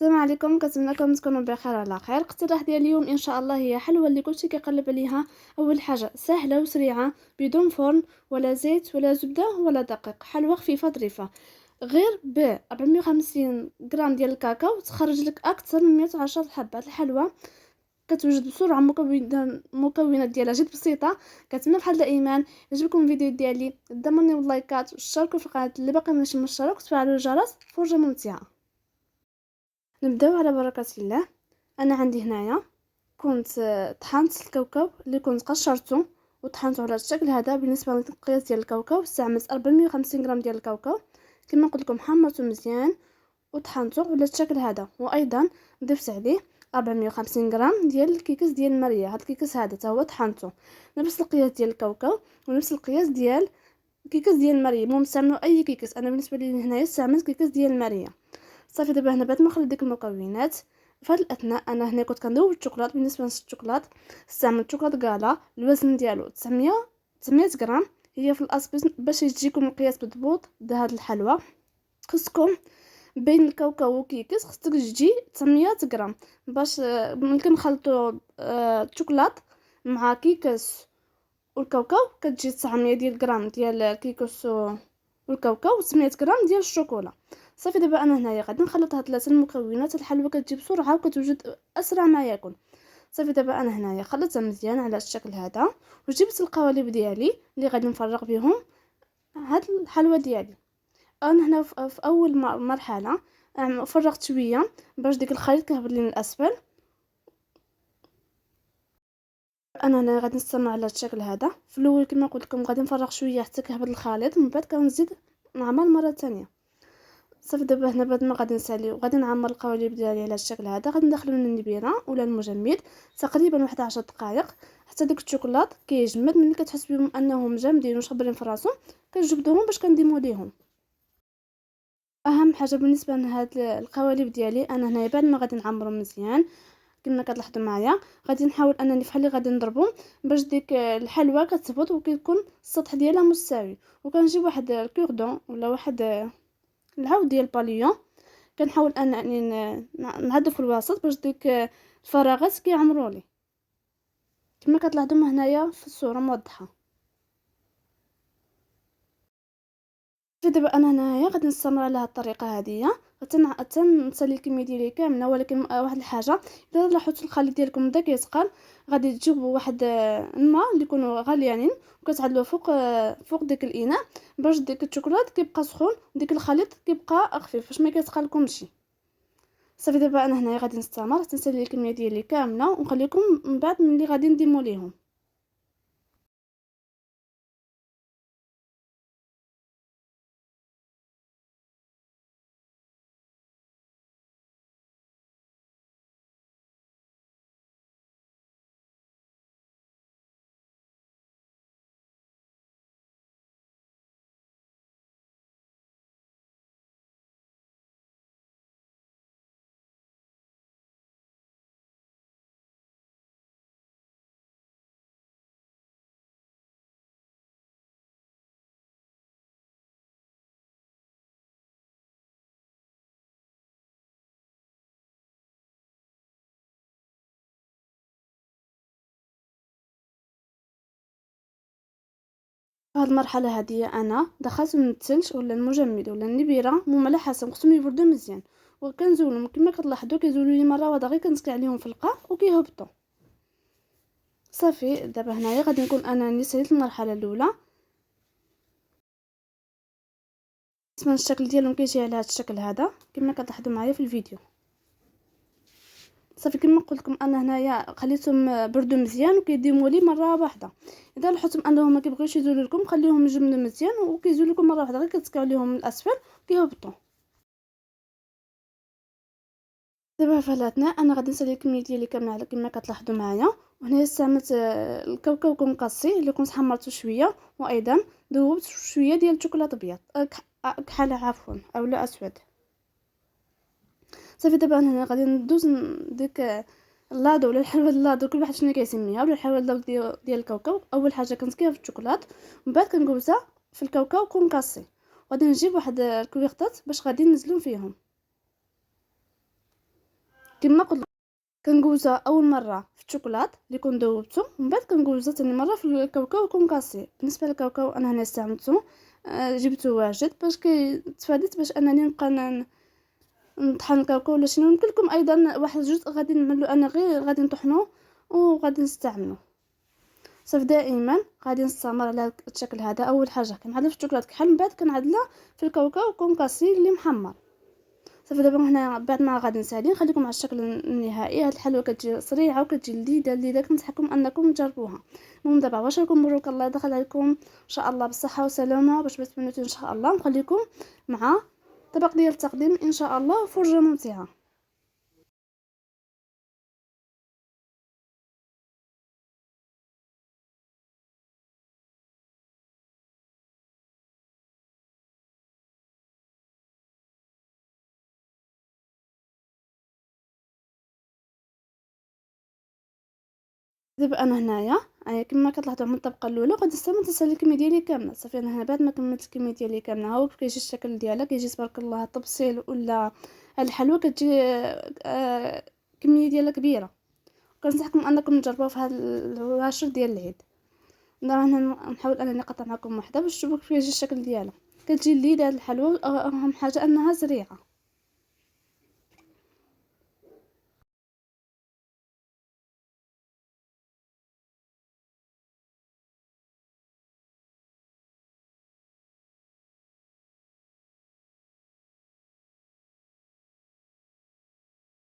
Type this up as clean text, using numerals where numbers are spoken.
السلام عليكم، كنتمنىكم تكونوا بخير على خير. الاقتراح ديال اليوم ان شاء الله هي حلوه اللي كلشي كيقلب عليها. اول حاجه سهله وسريعه بدون فرن ولا زيت ولا زبده ولا دقيق، حلوه خفيفه ظريفه. غير ب 450 غرام ديال الكاكاو تخرج لك اكثر من 110 حبه. الحلوه كتوجد بسرعه، مكونات ديالها جد بسيطه. كنتمنى بحال الايمان يعجبكم الفيديو ديالي، ضمنوا اللايكات واشتركوا في القناه اللي باقي ماشي مشترك وتفعلوا الجرس. فرجه ممتعه. نبداو على بركه الله. انا عندي هنايا كنت طحنت الكاوكاو اللي كنت قشرته وطحنته على الشكل هذا. بالنسبه للقياس ديال الكاوكاو استعملت 450 غرام ديال الكاوكاو. كما قلت لكم حمرته مزيان وطحنته على الشكل هذا، وايضا ضفت عليه 450 غرام ديال الكيكس ديال الماريا. هاد الكيكس هذا حتى هو طحنته نفس القياس ديال الكاوكاو ونفس القياس ديال كيكس ديال الماريا. المهم استعملوا اي كيكس، انا بالنسبه لي هنايا استعملت كيكس ديال الماريا. صافي دابا هنا بعد ما خليت ديك المكونات، في هذا الاثناء انا هنا كنت كندوب الشوكولات. بالنسبه للشوكولات استعملت شوكولات كالا، الوزن ديالو 900 غرام. هي في الاصل باش تجيكم القياس مضبوط هاد الحلوى خصكم بين الكاوكاو وكيكس خصك تجي 900 غرام باش ملي كنخلطوا الشوكولات مع كيكس والكاوكاو كتجي 900 ديال غرام ديال الكيكس والكاوكاو و900 غرام ديال الشوكولا. صافي دابا انا هنايا غادي نخلط هاد ثلاثه المكونات. الحلوى كتجي بسرعه وكتوجد اسرع ما يكون. صافي دابا انا هنايا خلطتها مزيان على الشكل هذا وجبت القوالب ديالي اللي غادي نفرغ بهم هاد الحلوى ديالي. انا هنا في اول مرحله فرغت شويه باش ديك الخليط كيهبط لي من الاسفل. انا هنا غادي نستمر على الشكل هذا. في الاول كما قلت لكم غادي نفرغ شويه حتى كيهبط الخليط، من بعد كنزيد نعمر مره ثانيه. صافي دابا هنا بعد ما غادي نسالي وغادي نعمر القوالب ديالي على الشكل هذا، غادي ندخلو للنبيره ولا المجمد تقريبا واحد 10 دقائق حتى داك الشوكولات كيجمد. ملي كتحس بهم انهم جامدين وشابرين في راسهم كنجبدوهم باش كنديمو ليهم. اهم حاجه بالنسبه لهاد القوالب ديالي انا هنايا بعد ما غادي نعمرهم مزيان كما كتلاحظوا معايا غادي نحاول انني فحال اللي غادي نضربهم باش ديك الحلوى كتهبط وكيكون السطح ديالها مستوي. وكنجيب واحد الكوردون ولا واحد العود ديال باليون، كنحاول انني نعدو في الوسط باش ديك الفراغات كيعمروا لي كما كتلاحظوا هنايا في الصوره موضحه. دابا انا هنايا غادي نستمر على هاد الطريقه هذه حتى نسالي الكميه ديالي كامله. ولكن واحد الحاجه، الا لاحظتوا الخليط ديالكم بدا كيتقل غادي تجيبوا واحد الماء اللي يكونوا غاليانين وكتعدلوه فوق ديك الاناء باش ديك الشوكولات كيبقى سخون وديك الخليط كيبقى خفيف باش ما كيتقلكمش. صافي دابا انا هنايا غادي نستمر حتى نسالي الكميه ديالي كامله ونخليكم من بعد ملي غادي نديمو ليهم. في هذه المرحله هذه انا دخلت من الثلج ولا المجمد ولا النبيره على حسب خصهم يبردوا مزيان، وكنزولهم كما كتلاحظوا كيزولوا لي مره واحده غير كنسكي عليهم في القاع وكيهبطوا. صافي دابا هنايا غادي نكون انا نسيت المرحله الاولى. بالنسبه الشكل ديالهم كيجي على هذا الشكل هذا كما كتلاحظوا معايا في الفيديو. صافي كما قلت لكم انا هنايا خليتهم بردوا مزيان وكيديموا لي مره واحده. اذا لاحظتم انهم ما كيبغيوش يزولوا لكم خليهم يجمدوا مزيان وكيزولوا لكم مره واحده غير كتسكيو عليهم من الاسفل كيهبطوا. دابا في الاثناء انا غادي نسالي الكميه ديالي كامله على كما كتلاحظوا معايا. وهنا استعملت الكاوكاو كونكاسي اللي كنت حمرته شويه، وايضا ذوبت شويه ديال الشوكولاط ابيض كحل عفوا اولا اسود. صافي دابا انا هنا غادي ندوز ديك اللاضو ولا الحلوى اللاضو كل واحد شنو كيسميها ولا الحلوى اللاضو ديال الكاوكاو. اول حاجه كنسقيها في الشوكولاط ومن بعد كنجوزها في الكاوكاو كونكاسي. غادي نجيب واحد الكويغطات باش غادي ننزلهم فيهم. كما قلت كنجوزها اول مره في الشوكولات اللي كون ذوبته، ومن بعد كنجوزها ثاني مره في الكاوكاو كونكاسي. بالنسبه للكاوكاو انا هنا استعملته، جبته واجد باش تفاديت باش انني نبقى نطحن الكاوكاو ولا شنو. يمكن لكم ايضا واحد الجزء غادي نعملو انا، غير غادي نطحنو وغادي نستعملو. صافي دائما غادي نستمر على الشكل هذا. اول حاجه كنعدل في الشوكولات كحل، من بعد كنعدلها في الكاوكاو كونكاسي اللي محمر. صافي دابا هنا بعد ما غادي نسالي نخليكم على الشكل النهائي. هاد الحلوه كتجي صريعه وكتجي لذيذه كنصحكم انكم تجربوها. المهم دابا واش راكم مبروك الله دخل عليكم ان شاء الله بالصحه والسلامه. باش ما تمنوش ان شاء الله نخليكم مع طبق ديال التقديم ان شاء الله، فرجه ممتعه. دابا انا هنايا كما كتلاحظوا من الطبقه الاولى غادي نستعمل الكميه ديالي كامله. صافي انا هنا بعد ما كملت الكميه ديالي كامله، ها هو كيجي الشكل ديالها، كيجي تبارك الله طبسيل ولا الحلوه كتجي كميه ديالها كبيره. كنصحكم انكم تجربوها في هذا العشر ديال العيد. دابا هنا نحاول انني نقطع معكم وحده باش تشوفوا كيف يجي الشكل ديالها. كتجي لذيذه هذه الحلوه، اهم حاجه انها سريعه.